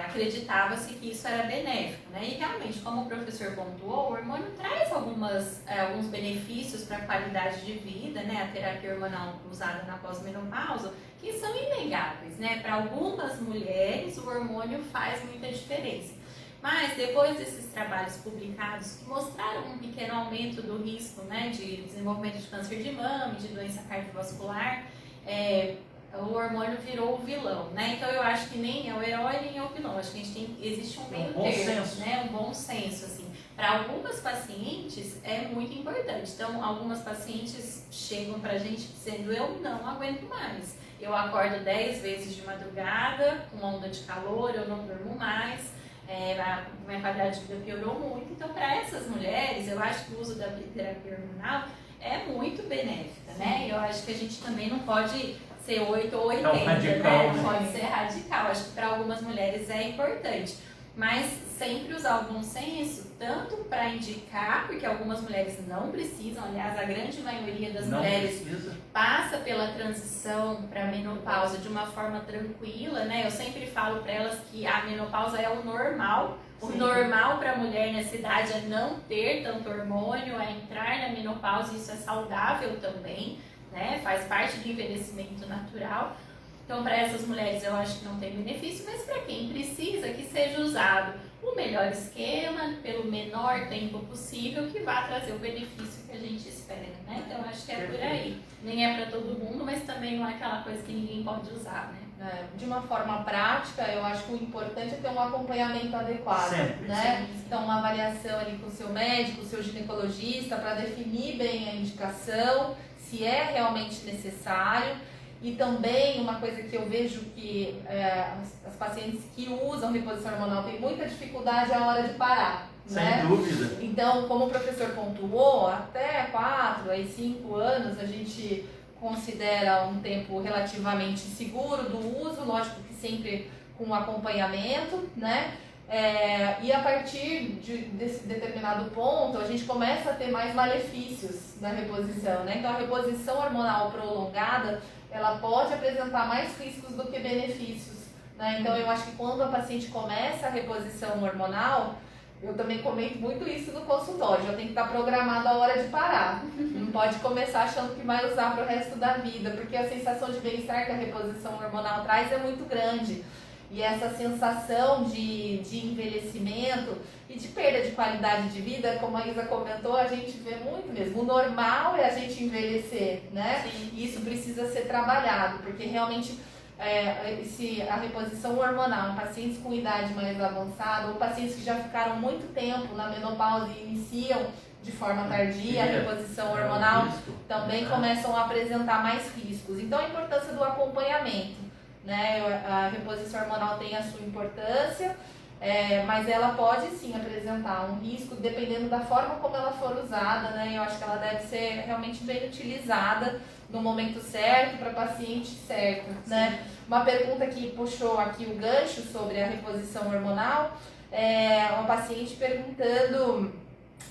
S3: acreditava-se que isso era benéfico, né, e realmente, como o professor pontuou, o hormônio traz alguns benefícios para a qualidade de vida, né, a terapia hormonal usada na pós-menopausa, que são inegáveis, né, para algumas mulheres o hormônio faz muita diferença. Mas depois desses trabalhos publicados que mostraram um pequeno aumento do risco, né, de desenvolvimento de câncer de mama, de doença cardiovascular, o hormônio virou o vilão, né? Então eu acho que nem é o herói nem é o vilão. Acho que existe um meio termo, né? Um bom senso, assim. Para algumas pacientes é muito importante. Então algumas pacientes chegam pra gente dizendo: eu não aguento mais. Eu acordo 10 vezes de madrugada com onda de calor, eu não durmo mais. Minha qualidade de vida piorou muito. Então, para essas mulheres, eu acho que o uso da terapia hormonal é muito benéfica, né? Eu acho que a gente também não pode ser 8 ou 80,
S1: radical,
S3: né? Pode ser radical. Acho que para algumas mulheres é importante. Mas sempre usar o bom senso, tanto para indicar, porque algumas mulheres não precisam, aliás, a grande maioria das mulheres passa pela transição para a menopausa de uma forma tranquila, né? Eu sempre falo para elas que a menopausa é o normal. O normal para a mulher nessa idade é não ter tanto hormônio, é entrar na menopausa, e isso é saudável também, né? Faz parte do envelhecimento natural. Então, para essas mulheres eu acho que não tem benefício, mas para quem precisa, que seja usado o melhor esquema, pelo menor tempo possível, que vá trazer o benefício que a gente espera, né? Então, eu acho que é por aí. Nem é para todo mundo, mas também não é aquela coisa que ninguém pode usar, né?
S2: De uma forma prática, eu acho que o importante é ter um acompanhamento adequado,
S1: sempre,
S2: né? Então, uma avaliação ali com o seu médico, o seu ginecologista, para definir bem a indicação, se é realmente necessário. E também uma coisa que eu vejo que as pacientes que usam reposição hormonal têm muita dificuldade à hora de parar.
S1: Sem dúvida.
S2: Então, como o professor pontuou, até 4 a 5 anos a gente considera um tempo relativamente seguro do uso, lógico que sempre com acompanhamento, né? E a partir desse determinado ponto, a gente começa a ter mais malefícios da reposição, né? Então, a reposição hormonal prolongada, ela pode apresentar mais riscos do que benefícios, né? Então, eu acho que quando a paciente começa a reposição hormonal, eu também comento muito isso no consultório, já tem que estar programado a hora de parar. Não pode começar achando que vai usar para o resto da vida, porque a sensação de bem-estar que a reposição hormonal traz é muito grande. E essa sensação de envelhecimento e de perda de qualidade de vida, como a Isa comentou, a gente vê muito mesmo. O normal é a gente envelhecer, né?
S3: Sim.
S2: E isso precisa ser trabalhado, porque realmente a reposição hormonal em pacientes com idade mais avançada ou pacientes que já ficaram muito tempo na menopausa e iniciam de forma tardia a reposição hormonal, também começam a apresentar mais riscos. Então, a importância do acompanhamento, né? A reposição hormonal tem a sua importância, mas ela pode sim apresentar um risco dependendo da forma como ela for usada, né? Eu acho que ela deve ser realmente bem utilizada no momento certo, para paciente certo, né? Uma pergunta que puxou aqui o gancho sobre a reposição hormonal, uma paciente perguntando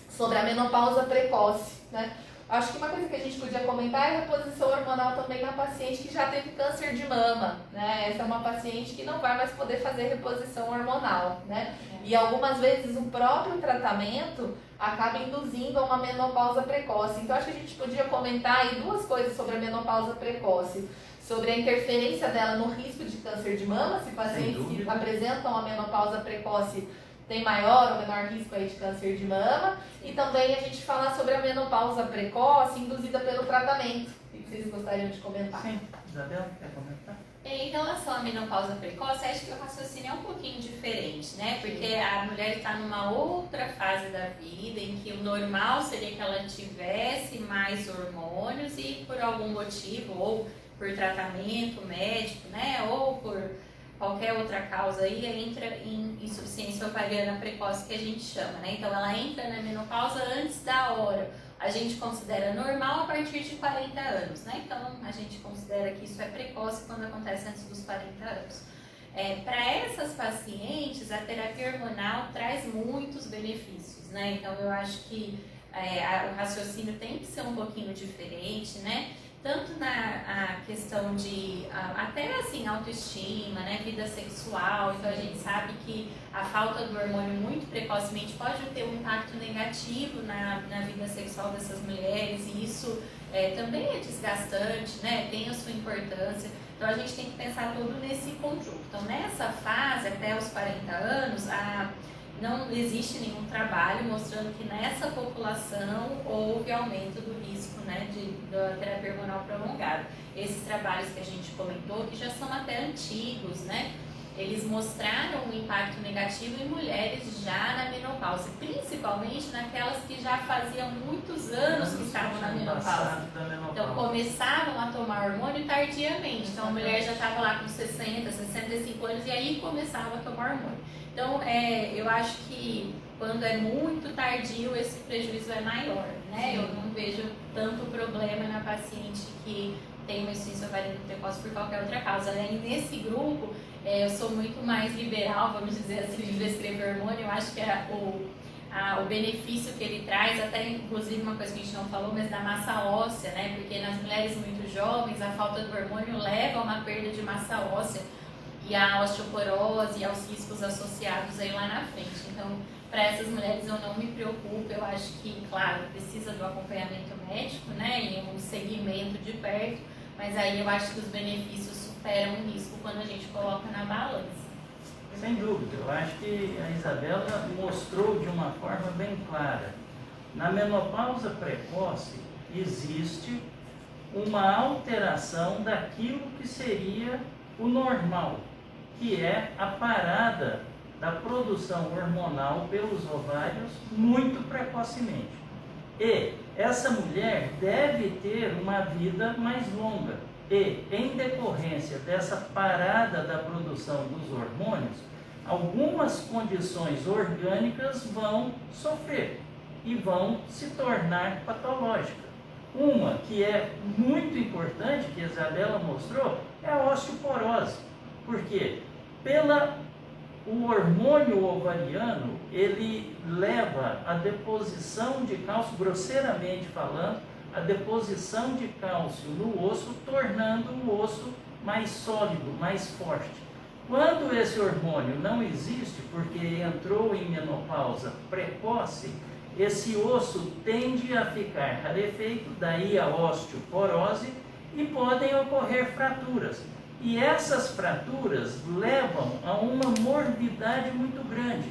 S2: sobre a menopausa precoce, né? Acho que uma coisa que a gente podia comentar é a reposição hormonal também na paciente que já teve câncer de mama, né? Essa é uma paciente que não vai mais poder fazer reposição hormonal, né? E algumas vezes o próprio tratamento acaba induzindo a uma menopausa precoce. Então acho que a gente podia comentar aí duas coisas sobre a menopausa precoce. Sobre a interferência dela no risco de câncer de mama, se pacientes que apresentam a menopausa precoce tem maior ou menor risco aí de câncer de mama. E também a gente falar sobre a menopausa precoce induzida pelo tratamento. O que vocês gostariam de comentar?
S1: Sim, Isabela, quer comentar?
S3: Em relação à menopausa precoce, acho que o raciocínio é um pouquinho diferente, né? Porque a mulher está numa outra fase da vida em que o normal seria que ela tivesse mais hormônios e por algum motivo, ou por tratamento médico, né? Ou por qualquer outra causa aí, entra em insuficiência ovariana precoce, que a gente chama, né? Então ela entra na menopausa antes da hora. A gente considera normal a partir de 40 anos, né? Então a gente considera que isso é precoce quando acontece antes dos 40 anos. Para essas pacientes, a terapia hormonal traz muitos benefícios, né? Então eu acho que o raciocínio tem que ser um pouquinho diferente, né? Tanto na questão de até assim autoestima, né, vida sexual. Então a gente sabe que a falta do hormônio muito precocemente pode ter um impacto negativo na vida sexual dessas mulheres, e isso também é desgastante, né, tem a sua importância. Então a gente tem que pensar tudo nesse conjunto. Então nessa fase, até os 40 anos, não existe nenhum trabalho mostrando que nessa população houve aumento do risco, né, da terapia hormonal prolongada. Esses trabalhos que a gente comentou, que já são até antigos, né, eles mostraram um impacto negativo em mulheres já na menopausa, principalmente naquelas que já faziam muitos anos que estavam na menopausa. Então começaram a tomar hormônio tardiamente. Então a mulher já estava lá com 60, 65 anos e aí começava a tomar hormônio. Então, eu acho que quando é muito tardio, esse prejuízo é maior, né? Eu não vejo tanto problema na paciente que tem uma insuficiência ovariana precoce por qualquer outra causa. E nesse grupo, eu sou muito mais liberal, vamos dizer assim, de prescrever hormônio. Eu acho que o benefício que ele traz, até inclusive uma coisa que a gente não falou, mas da massa óssea, né? Porque nas mulheres muito jovens, a falta do hormônio leva a uma perda de massa óssea e a osteoporose e aos riscos associados aí lá na frente. Então, para essas mulheres eu não me preocupo. Eu acho que, claro, precisa do acompanhamento médico, né, e um seguimento de perto, mas aí eu acho que os benefícios superam o risco quando a gente coloca na balança.
S1: Sem dúvida, eu acho que a Isabela mostrou de uma forma bem clara. Na menopausa precoce existe uma alteração daquilo que seria o normal, que é a parada da produção hormonal pelos ovários muito precocemente. E essa mulher deve ter uma vida mais longa. E, em decorrência dessa parada da produção dos hormônios, algumas condições orgânicas vão sofrer e vão se tornar patológicas. Uma que é muito importante, que a Isabela mostrou, é a osteoporose. Por quê? O hormônio ovariano, ele leva a deposição de cálcio, grosseiramente falando, a deposição de cálcio no osso, tornando o osso mais sólido, mais forte. Quando esse hormônio não existe, porque entrou em menopausa precoce, esse osso tende a ficar rarefeito, daí a osteoporose, e podem ocorrer fraturas. E essas fraturas levam a uma morbidade muito grande,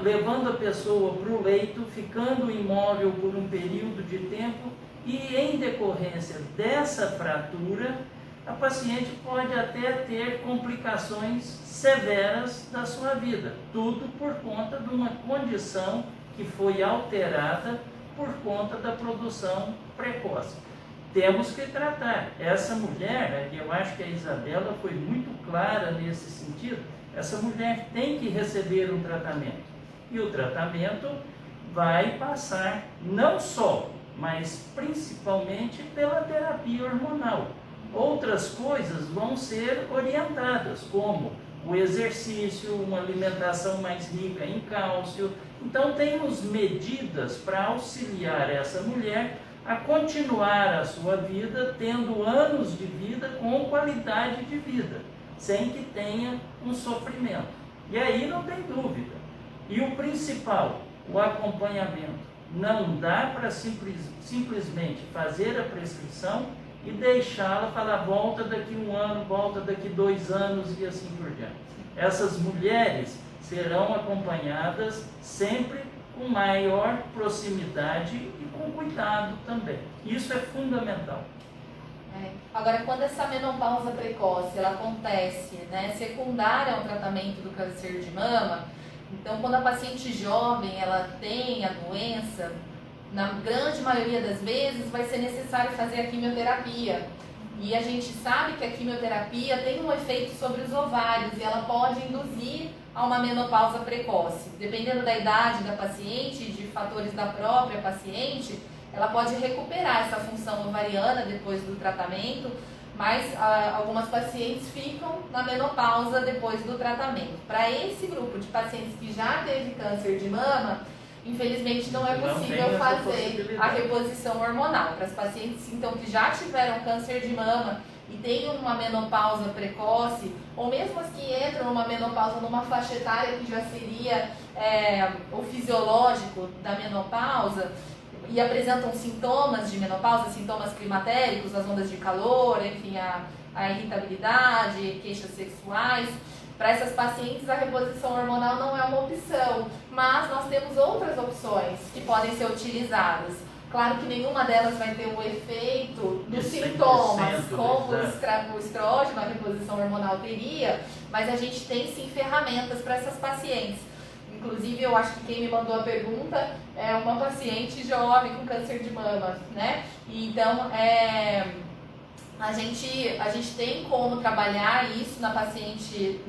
S1: levando a pessoa para o leito, ficando imóvel por um período de tempo, e em decorrência dessa fratura, a paciente pode até ter complicações severas da sua vida, tudo por conta de uma condição que foi alterada por conta da produção precoce. Temos que tratar. Essa mulher, eu acho que a Isabela foi muito clara nesse sentido, essa mulher tem que receber um tratamento. E o tratamento vai passar não só, mas principalmente pela terapia hormonal. Outras coisas vão ser orientadas, como o exercício, uma alimentação mais rica em cálcio. Então temos medidas para auxiliar essa mulher a continuar a sua vida, tendo anos de vida com qualidade de vida, sem que tenha um sofrimento. E aí não tem dúvida. E o principal, o acompanhamento. Não dá para simplesmente fazer a prescrição e deixá-la falar volta daqui 1 ano, volta daqui 2 anos e assim por diante. Essas mulheres serão acompanhadas sempre com maior proximidade e com cuidado também. Isso é fundamental.
S2: Agora, quando essa menopausa precoce ela acontece, secundária ao tratamento do câncer de mama, então quando a paciente jovem ela tem a doença, na grande maioria das vezes vai ser necessário fazer a quimioterapia. E a gente sabe que a quimioterapia tem um efeito sobre os ovários e ela pode induzir a uma menopausa precoce. Dependendo da idade da paciente e de fatores da própria paciente, ela pode recuperar essa função ovariana depois do tratamento, mas algumas pacientes ficam na menopausa depois do tratamento. Para esse grupo de pacientes que já teve câncer de mama, infelizmente não é possível fazer a reposição hormonal. Para as pacientes então que já tiveram câncer de mama e têm uma menopausa precoce, ou mesmo as que entram numa menopausa numa faixa etária que já seria o fisiológico da menopausa, e apresentam sintomas de menopausa, sintomas climatéricos, as ondas de calor, enfim, a irritabilidade, queixas sexuais. Para essas pacientes, a reposição hormonal não é uma opção, mas nós temos outras opções que podem ser utilizadas. Claro que nenhuma delas vai ter o efeito dos sintomas, como o estrógeno, a reposição hormonal teria, mas a gente tem sim ferramentas para essas pacientes. Inclusive, eu acho que quem me mandou a pergunta é uma paciente jovem com câncer de mama, Então, a gente tem como trabalhar isso na paciente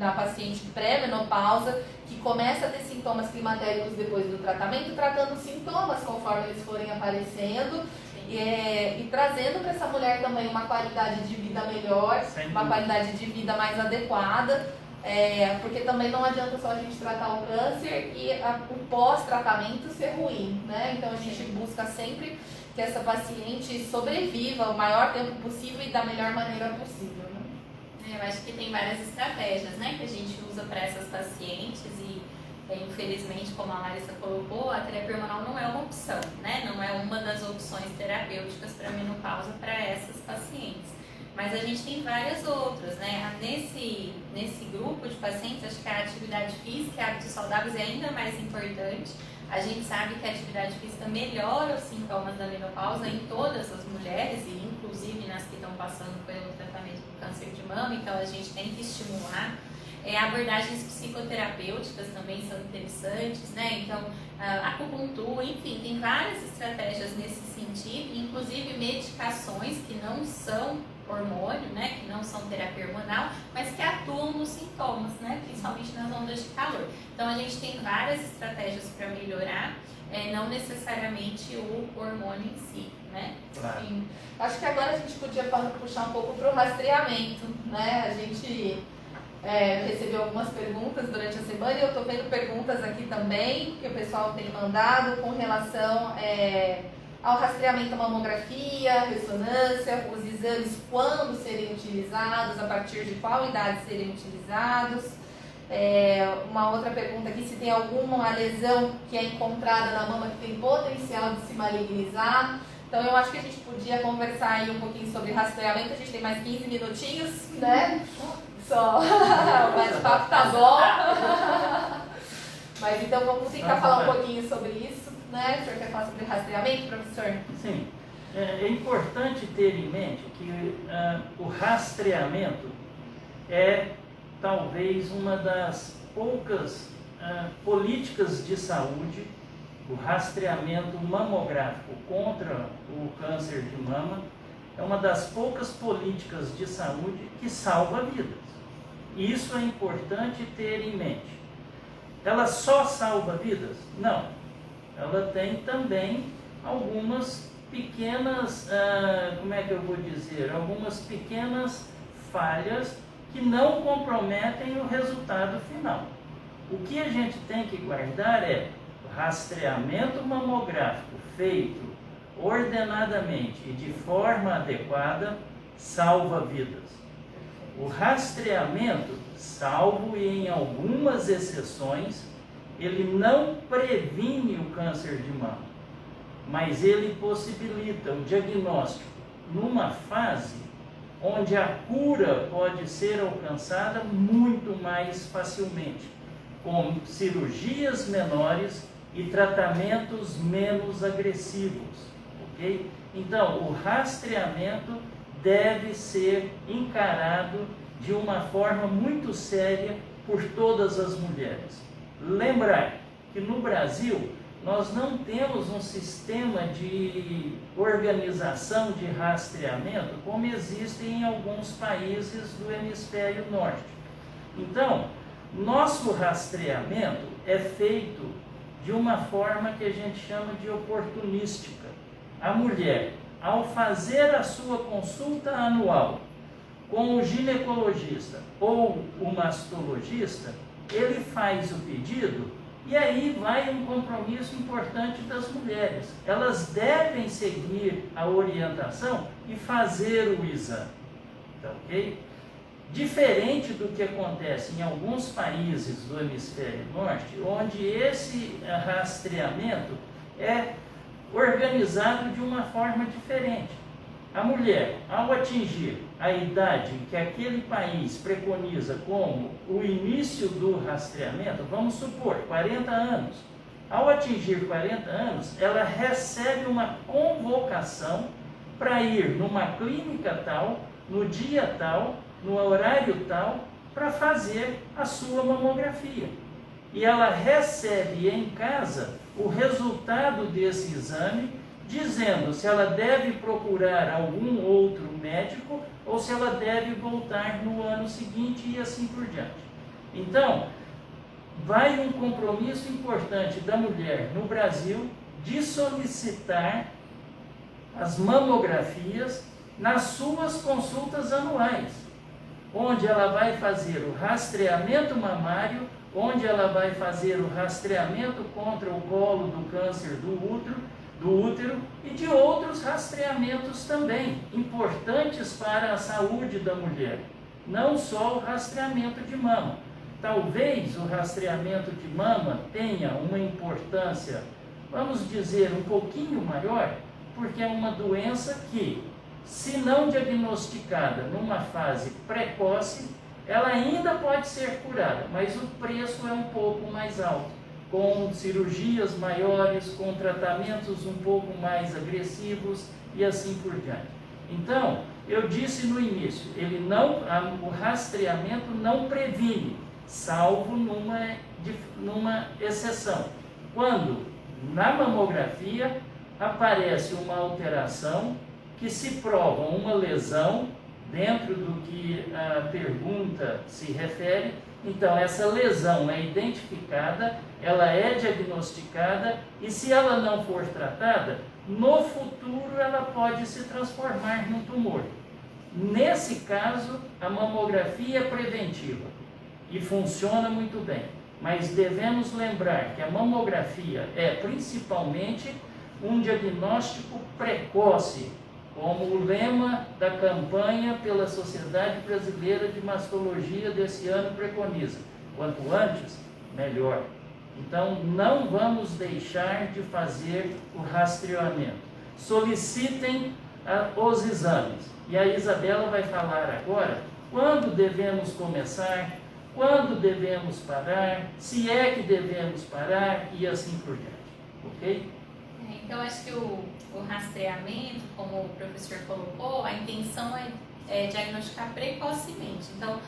S2: pré-menopausa, que começa a ter sintomas climatéricos depois do tratamento, tratando os sintomas conforme eles forem aparecendo e trazendo para essa mulher também uma qualidade de vida melhor, uma qualidade de vida mais adequada. Porque também não adianta só a gente tratar o câncer e o pós-tratamento ser ruim, Então a gente busca sempre que essa paciente sobreviva o maior tempo possível e da melhor maneira possível.
S3: Eu acho que tem várias estratégias, que a gente usa para essas pacientes e infelizmente, como a Larissa colocou, a terapia hormonal não é uma opção, Não é uma das opções terapêuticas para menopausa para essas pacientes. Mas a gente tem várias outras, Nesse grupo de pacientes, acho que a atividade física e hábitos saudáveis é ainda mais importante. A gente sabe que a atividade física melhora os sintomas da menopausa em todas as mulheres, e inclusive nas que estão passando pelo tratamento do câncer de mama, então a gente tem que estimular. Abordagens psicoterapêuticas também são interessantes, Então, acupuntura, enfim, tem várias estratégias nesse sentido, inclusive medicações que não são hormônio, que não são terapia hormonal, mas que atuam nos sintomas, principalmente nas ondas de calor. Então a gente tem várias estratégias para melhorar, não necessariamente o hormônio em si,
S1: Claro.
S2: Sim. Acho que agora a gente podia puxar um pouco para o rastreamento, A gente recebeu algumas perguntas durante a semana e eu estou vendo perguntas aqui também que o pessoal tem mandado com relação ao rastreamento da mamografia, ressonância, os exames, quando serem utilizados, a partir de qual idade serem utilizados. Uma outra pergunta aqui, se tem alguma lesão que é encontrada na mama que tem potencial de se malignizar. Então eu acho que a gente podia conversar aí um pouquinho sobre rastreamento, a gente tem mais 15 minutinhos, né? Só, o bate-papo tá bom. Mas então vamos tentar falar um pouquinho sobre isso, né? O senhor quer falar sobre rastreamento, professor?
S1: Sim, é importante ter em mente que o rastreamento é talvez uma das poucas políticas de saúde, o rastreamento mamográfico contra o câncer de mama, é uma das poucas políticas de saúde que salva vidas. E isso é importante ter em mente. Ela só salva vidas? Não. Ela tem também algumas pequenas, como é que eu vou dizer? Algumas pequenas falhas que não comprometem o resultado final. O que a gente tem que guardar é o rastreamento mamográfico feito ordenadamente e de forma adequada salva vidas. O rastreamento, salvo e em algumas exceções, ele não previne o câncer de mama, mas ele possibilita o diagnóstico numa fase onde a cura pode ser alcançada muito mais facilmente, com cirurgias menores e tratamentos menos agressivos, ok? Então, o rastreamento deve ser encarado de uma forma muito séria por todas as mulheres. Lembrar que no Brasil nós não temos um sistema de organização de rastreamento como existe em alguns países do hemisfério norte. Então, nosso rastreamento é feito de uma forma que a gente chama de oportunística. A mulher, ao fazer a sua consulta anual com o ginecologista ou o mastologista, ele faz o pedido e aí vai um compromisso importante das mulheres. Elas devem seguir a orientação e fazer o exame. Tá, ok? Diferente do que acontece em alguns países do hemisfério norte, onde esse rastreamento é organizado de uma forma diferente. A mulher, ao atingir a idade que aquele país preconiza como o início do rastreamento, vamos supor, 40 anos. Ao atingir 40 anos, ela recebe uma convocação para ir numa clínica tal, no dia tal, no horário tal, para fazer a sua mamografia. E ela recebe em casa o resultado desse exame, dizendo se ela deve procurar algum outro médico ou se ela deve voltar no ano seguinte e assim por diante. Então, vai um compromisso importante da mulher no Brasil de solicitar as mamografias nas suas consultas anuais, onde ela vai fazer o rastreamento mamário, onde ela vai fazer o rastreamento contra o colo do câncer do útero e de outros rastreamentos também, importantes para a saúde da mulher. Não só o rastreamento de mama. Talvez o rastreamento de mama tenha uma importância, vamos dizer, um pouquinho maior, porque é uma doença que, se não diagnosticada numa fase precoce, ela ainda pode ser curada, mas o preço é um pouco mais alto, com cirurgias maiores, com tratamentos um pouco mais agressivos e assim por diante. Então, eu disse no início, o rastreamento não previne, salvo numa exceção. Quando na mamografia aparece uma alteração que se prova uma lesão dentro do que a pergunta se refere, então essa lesão é identificada, ela é diagnosticada e se ela não for tratada, no futuro ela pode se transformar num tumor. Nesse caso, a mamografia é preventiva e funciona muito bem, mas devemos lembrar que a mamografia é principalmente um diagnóstico precoce, como o lema da campanha pela Sociedade Brasileira de Mastologia desse ano preconiza. Quanto antes, melhor. Então, não vamos deixar de fazer o rastreamento. solicitem os exames. E a Isabela vai falar agora quando devemos começar, quando devemos parar, se é que devemos parar e assim por diante, ok?
S3: Então, acho que o rastreamento, como o professor colocou, a intenção é diagnosticar precocemente. Então,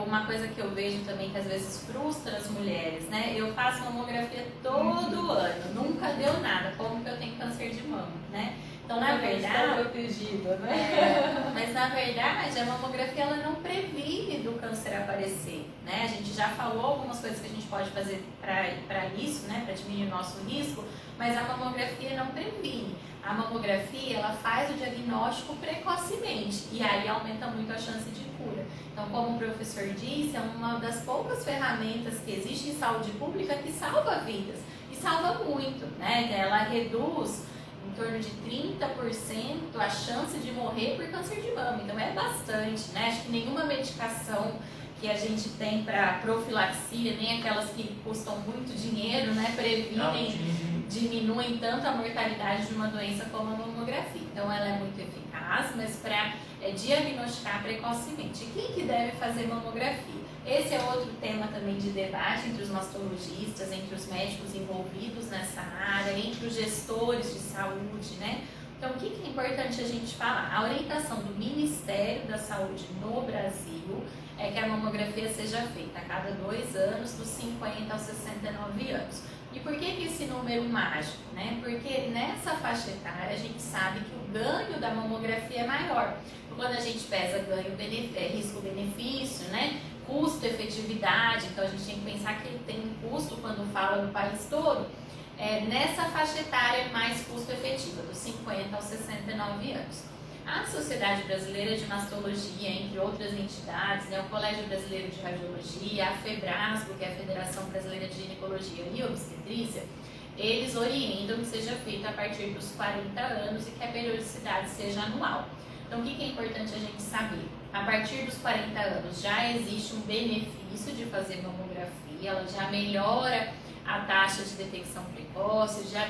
S3: uma coisa que eu vejo também que às vezes frustra as mulheres, né? Eu faço mamografia todo ano, nunca deu nada, como que eu tenho câncer de mama, né? Então, na verdade,
S2: protegida, né?
S3: mas na verdade a mamografia ela não previne do câncer aparecer, né? A gente já falou algumas coisas que a gente pode fazer para isso, né? Para diminuir o nosso risco, mas a mamografia não previne. A mamografia ela faz o diagnóstico precocemente e aí aumenta muito a chance de cura. Então, como o professor disse, é uma das poucas ferramentas que existe em saúde pública que salva vidas e salva muito, né? Ela reduz em torno de 30% a chance de morrer por câncer de mama. Então é bastante, né? Acho que nenhuma medicação que a gente tem para profilaxia, nem aquelas que custam muito dinheiro, né, previnem, diminuem tanto a mortalidade de uma doença como a mamografia. Então ela é muito eficaz, mas para diagnosticar precocemente. E quem que deve fazer mamografia? Esse é outro tema também de debate entre os mastologistas, entre os médicos envolvidos nessa área, entre os gestores de saúde, né? Então, o que é importante a gente falar? A orientação do Ministério da Saúde no Brasil é que a mamografia seja feita a cada 2 anos, dos 50 aos 69 anos. E por que esse número mágico, né? Porque nessa faixa etária a gente sabe que o ganho da mamografia é maior. Quando a gente pesa risco-benefício, né? Custo-efetividade, então a gente tem que pensar que ele tem um custo quando fala no país todo, nessa faixa etária mais custo-efetiva, dos 50 aos 69 anos. A Sociedade Brasileira de Mastologia, entre outras entidades, né, o Colégio Brasileiro de Radiologia, a FEBRASGO, que é a Federação Brasileira de Ginecologia e Obstetrícia, eles orientam que seja feito a partir dos 40 anos e que a periodicidade seja anual. Então, o que é importante a gente saber? A partir dos 40 anos já existe um benefício de fazer mamografia, ela já melhora a taxa de detecção precoce, já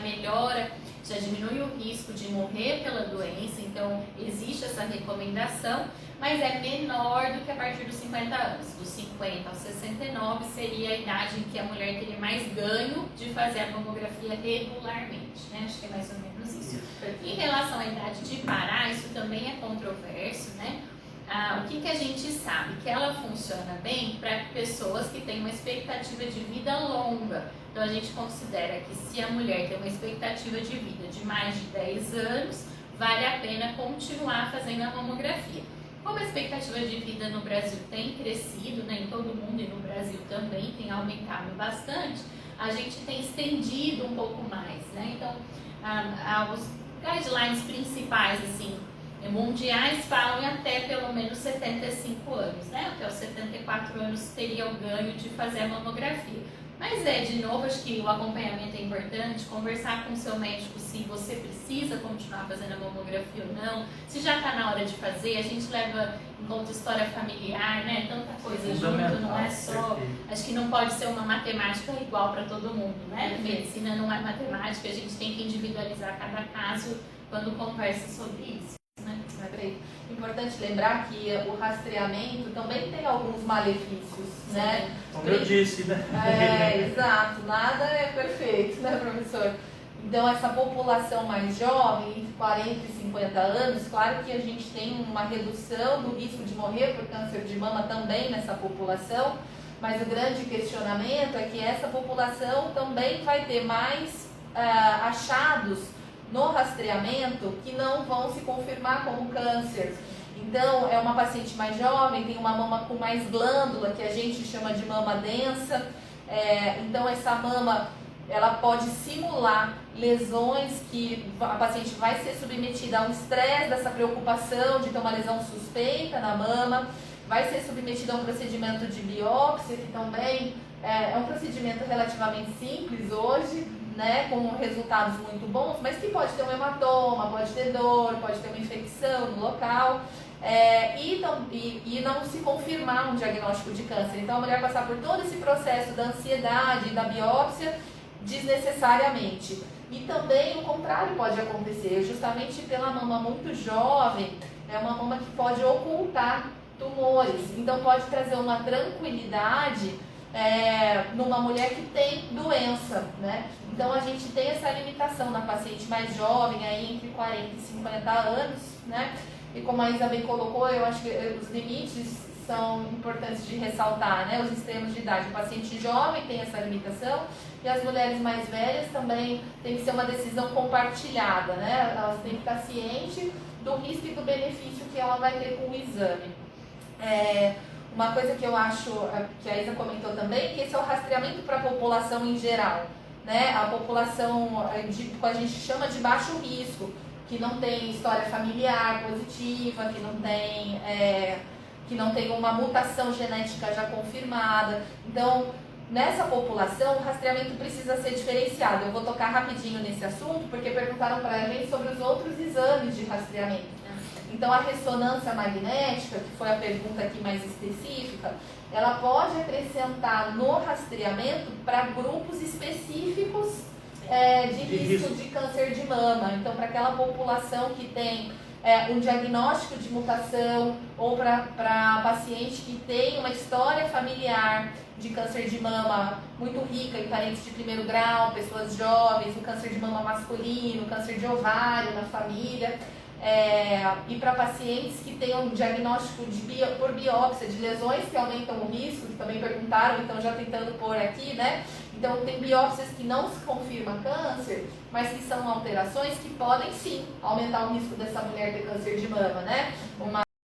S3: diminui o risco de morrer pela doença, então existe essa recomendação, mas é menor do que a partir dos 50 anos. Dos 50 aos 69 seria a idade em que a mulher teria mais ganho de fazer a mamografia regularmente, né? Acho que é mais ou menos isso. Em relação à idade de parar, isso também é controverso, né? O que a gente sabe? Que ela funciona bem para pessoas que têm uma expectativa de vida longa. Então a gente considera que se a mulher tem uma expectativa de vida de mais de 10 anos, vale a pena continuar fazendo a mamografia. Como a expectativa de vida no Brasil tem crescido, né, em todo mundo e no Brasil também tem aumentado bastante, a gente tem estendido um pouco mais, né? Então, os guidelines principais, assim, mundiais falam em até pelo menos 75 anos, né? Até os 74 anos teria o ganho de fazer a mamografia. Mas de novo, acho que o acompanhamento é importante, conversar com o seu médico se você precisa continuar fazendo a mamografia ou não, se já está na hora de fazer, a gente leva em conta história familiar, né? Tanta coisa junto, não é só... Acho que não pode ser uma matemática igual para todo mundo, né? Medicina não é matemática, a gente tem que individualizar cada caso quando conversa sobre isso.
S2: Importante lembrar que o rastreamento também tem alguns malefícios, né?
S1: Como eu disse, né?
S2: Exato, nada é perfeito, né, professor? Então, essa população mais jovem, entre 40 e 50 anos, claro que a gente tem uma redução do risco de morrer por câncer de mama também nessa população, mas o grande questionamento é que essa população também vai ter mais achados no rastreamento que não vão se confirmar como câncer. Então, é uma paciente mais jovem, tem uma mama com mais glândula, que a gente chama de mama densa. Então, essa mama, ela pode simular lesões que a paciente vai ser submetida a um estresse dessa preocupação de ter uma lesão suspeita na mama, vai ser submetida a um procedimento de biópsia, que também é um procedimento relativamente simples hoje, né, com resultados muito bons, mas que pode ter um hematoma, pode ter dor, pode ter uma infecção no local e não se confirmar um diagnóstico de câncer. Então a mulher passar por todo esse processo da ansiedade e da biópsia desnecessariamente. E também o contrário pode acontecer, justamente pela mama muito jovem, é uma mama que pode ocultar tumores, então pode trazer uma tranquilidade numa mulher que tem doença, né? Então a gente tem essa limitação na paciente mais jovem, aí entre 40 e 50 anos, né? E como a Isa bem colocou, eu acho que os limites são importantes de ressaltar, né? Os extremos de idade. O paciente jovem tem essa limitação e as mulheres mais velhas também tem que ser uma decisão compartilhada, né? Elas têm que estar cientes do risco e do benefício que ela vai ter com o exame. Uma coisa que eu acho, que a Isa comentou também, que esse é o rastreamento para a população em geral, né? A população que a gente chama de baixo risco, que não tem história familiar positiva, que não tem uma mutação genética já confirmada. Então, nessa população, o rastreamento precisa ser diferenciado. Eu vou tocar rapidinho nesse assunto, porque perguntaram para a gente sobre os outros exames de rastreamento. Então, a ressonância magnética, que foi a pergunta aqui mais específica, ela pode acrescentar no rastreamento para grupos específicos de risco de câncer de mama. Então, para aquela população que tem um diagnóstico de mutação ou para paciente que tem uma história familiar de câncer de mama muito rica em parentes de primeiro grau, pessoas jovens, o câncer de mama masculino, câncer de ovário na família. E para pacientes que tenham um diagnóstico por biópsia de lesões que aumentam o risco, que também perguntaram, então já tentando pôr aqui, né? Então tem biópsias que não se confirma câncer, mas que são alterações que podem sim aumentar o risco dessa mulher ter câncer de mama, né?